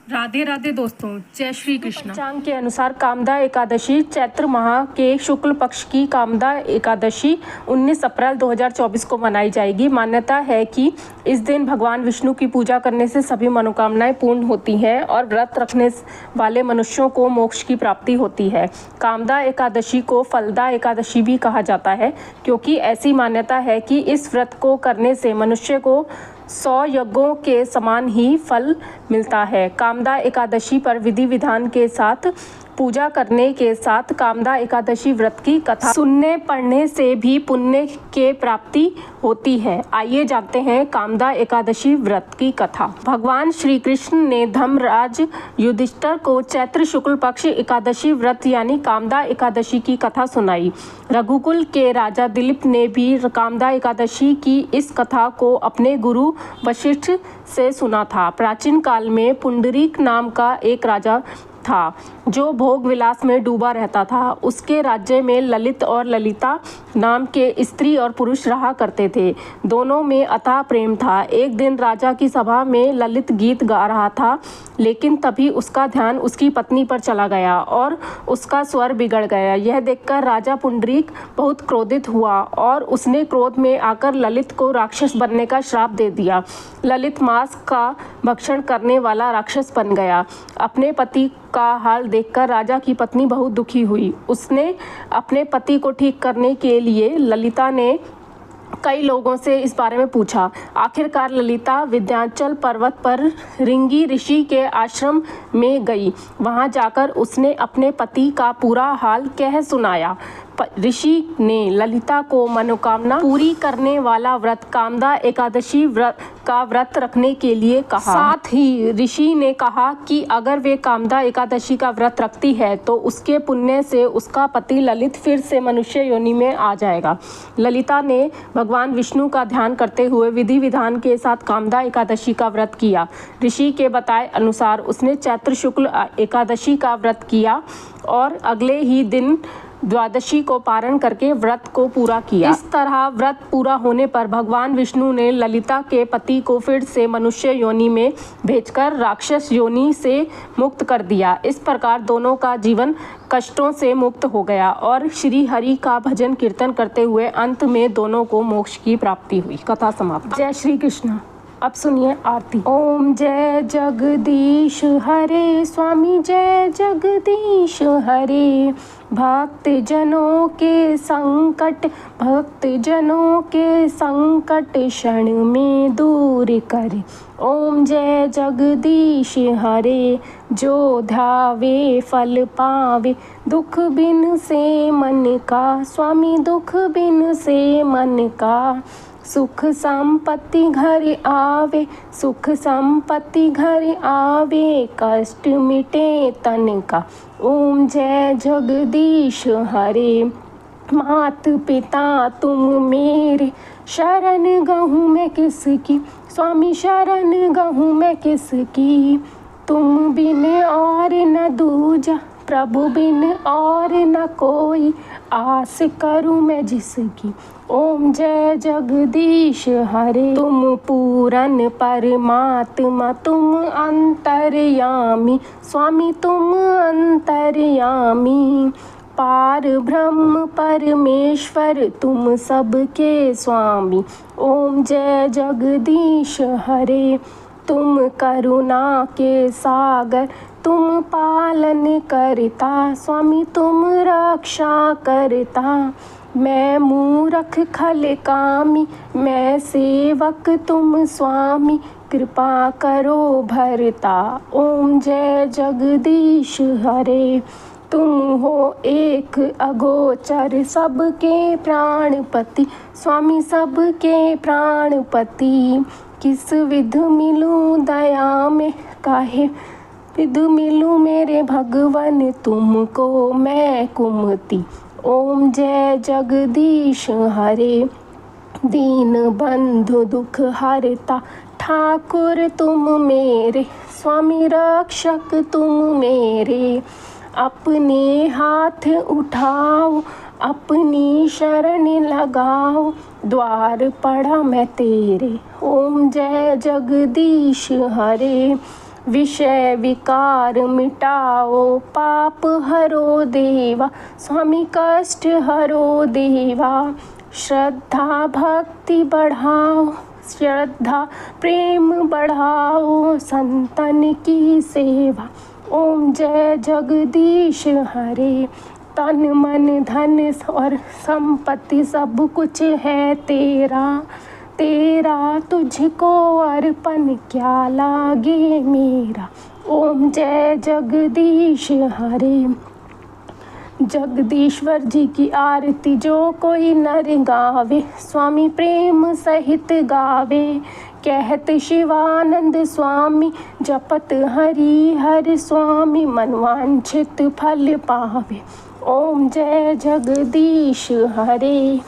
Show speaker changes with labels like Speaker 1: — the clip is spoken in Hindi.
Speaker 1: राधे राधे दोस्तों, जय श्री कृष्ण।
Speaker 2: पंचांग के अनुसार कामदा एकादशी चैत्र माह के शुक्ल पक्ष की कामदा एकादशी 19 अप्रैल 2024 को मनाई जाएगी। मान्यता है कि इस दिन भगवान विष्णु की पूजा करने से सभी मनोकामनाएं पूर्ण होती हैं और व्रत रखने वाले मनुष्यों को मोक्ष की प्राप्ति होती है। कामदा एकादशी को फलदा एकादशी भी कहा जाता है, क्योंकि ऐसी मान्यता है कि इस व्रत को करने से मनुष्य को 100 यज्ञों के समान ही फल मिलता है। कामदा एकादशी पर विधि विधान के साथ पूजा करने के साथ कामदा एकादशी व्रत की कथा सुनने पढ़ने से भी पुण्य के प्राप्ति होती है। आइए जानते हैं कामदा एकादशी व्रत की कथा। भगवान श्री कृष्ण ने धर्मराज युधिष्ठिर को चैत्र शुक्ल पक्ष एकादशी व्रत यानी कामदा एकादशी की कथा सुनाई। रघुकुल के राजा दिलीप ने भी कामदा एकादशी की इस कथा को अपने गुरु वशिष्ठ से सुना था। प्राचीन काल में पुंडरीक नाम का एक राजा था जो भोग विलास में डूबा रहता था। उसके राज्य में ललित और ललिता नाम के स्त्री और पुरुष रहा करते थे। दोनों में अथाह प्रेम था। एक दिन राजा की सभा में ललित गीत गा रहा था, लेकिन तभी उसका ध्यान उसकी पत्नी पर चला गया और उसका स्वर बिगड़ गया। यह देखकर राजा पुंडरीक बहुत क्रोधित हुआ और उसने क्रोध में आकर ललित को राक्षस बनने का श्राप दे दिया। ललित मांस का भक्षण करने वाला राक्षस बन गया। अपने पति का हाल देखकर राजा की पत्नी बहुत दुखी हुई। उसने अपने पति को ठीक करने के लिए ललिता ने कई लोगों से इस बारे में पूछा। आखिरकार ललिता विंध्याचल पर्वत पर ऋंगी ऋषि के आश्रम में गई। वहां जाकर उसने अपने पति का पूरा हाल कह सुनाया। ऋषि ने ललिता को मनोकामना पूरी करने वाला व्रत कामदा एकादशी का व्रत रखने के लिए कहा। साथ ही ऋषि ने कहा कि अगर वे कामदा एकादशी का व्रत रखती है तो उसके पुण्य से उसका पति ललित फिर से मनुष्य योनि में आ जाएगा। ललिता ने भगवान विष्णु का ध्यान करते हुए विधि विधान के साथ कामदा एकादशी का व्रत किया। ऋषि के बताए अनुसार उसने चैत्र शुक्ल एकादशी का व्रत किया और अगले ही दिन द्वादशी को पारण करके व्रत को पूरा किया। इस तरह व्रत पूरा होने पर भगवान विष्णु ने ललिता के पति को फिर से मनुष्य योनि में भेजकर राक्षस योनि से मुक्त कर दिया। इस प्रकार दोनों का जीवन कष्टों से मुक्त हो गया और श्री हरि का भजन कीर्तन करते हुए अंत में दोनों को मोक्ष की प्राप्ति हुई। कथा समाप्त। जय श्री कृष्ण। अब सुनिए आरती। ओम जय जगदीश हरे स्वामी, जय जगदीश हरे। भक्त जनों के संकट क्षण में दूर करे। ओम जय जगदीश हरे। जो ध्यावे फल पावे, दुख बिन से मन का स्वामी, दुख बिन से मन का। सुख संपत्ति घर आवे, सुख संपत्ति घर आवे, कष्ट मिटे तन का। ओम जय जगदीश हरे। मात पिता तुम मेरे, शरण गहूँ मैं किसकी, स्वामी शरण गहूँ मैं किसकी। तुम बिन और न दूजा, प्रभु बिन और न कोई, आस करूँ मैं जिसकी। ओम जय जगदीश हरे। तुम पूरन परमात्मा, तुम अंतर्यामी, स्वामी तुम अंतर्यामी। पार ब्रह्म परमेश्वर तुम सबके स्वामी। ओम जय जगदीश हरे। तुम करुणा के सागर, तुम पालन करता, स्वामी तुम रक्षा करता। मैं मूरख खल कामी, मैं सेवक तुम स्वामी, कृपा करो भरता। ओम जय जगदीश हरे। तुम हो एक अगोचर, सबके प्राणपति, स्वामी सबके प्राणपति। किस विध मिलूं दया में, काहे विध मिलूं मेरे भगवन, तुमको मैं कुमति। ओम जय जगदीश हरे। दीन बंधु दुख हरता, ठाकुर तुम मेरे, स्वामी रक्षक तुम मेरे। अपने हाथ उठाओ, अपनी शरण लगाओ, द्वार पड़ा मैं तेरे। ओम जय जगदीश हरे। विषय विकार मिटाओ, पाप हरो देवा, स्वामी कष्ट हरो देवा। श्रद्धा भक्ति बढ़ाओ, श्रद्धा प्रेम बढ़ाओ, संतन की सेवा। ओम जय जगदीश हरे। तन मन धन और संपत्ति सब कुछ है तेरा, तेरा तुझको अर्पण क्या लागे मेरा। ओम जय जगदीश हरे। जगदीश्वर जी की आरती जो कोई नर गावे, स्वामी प्रेम सहित गावे। कहत शिवानंद स्वामी, जपत हरि हर स्वामी, मनवांछित फल पावे। ओम जय जगदीश हरे।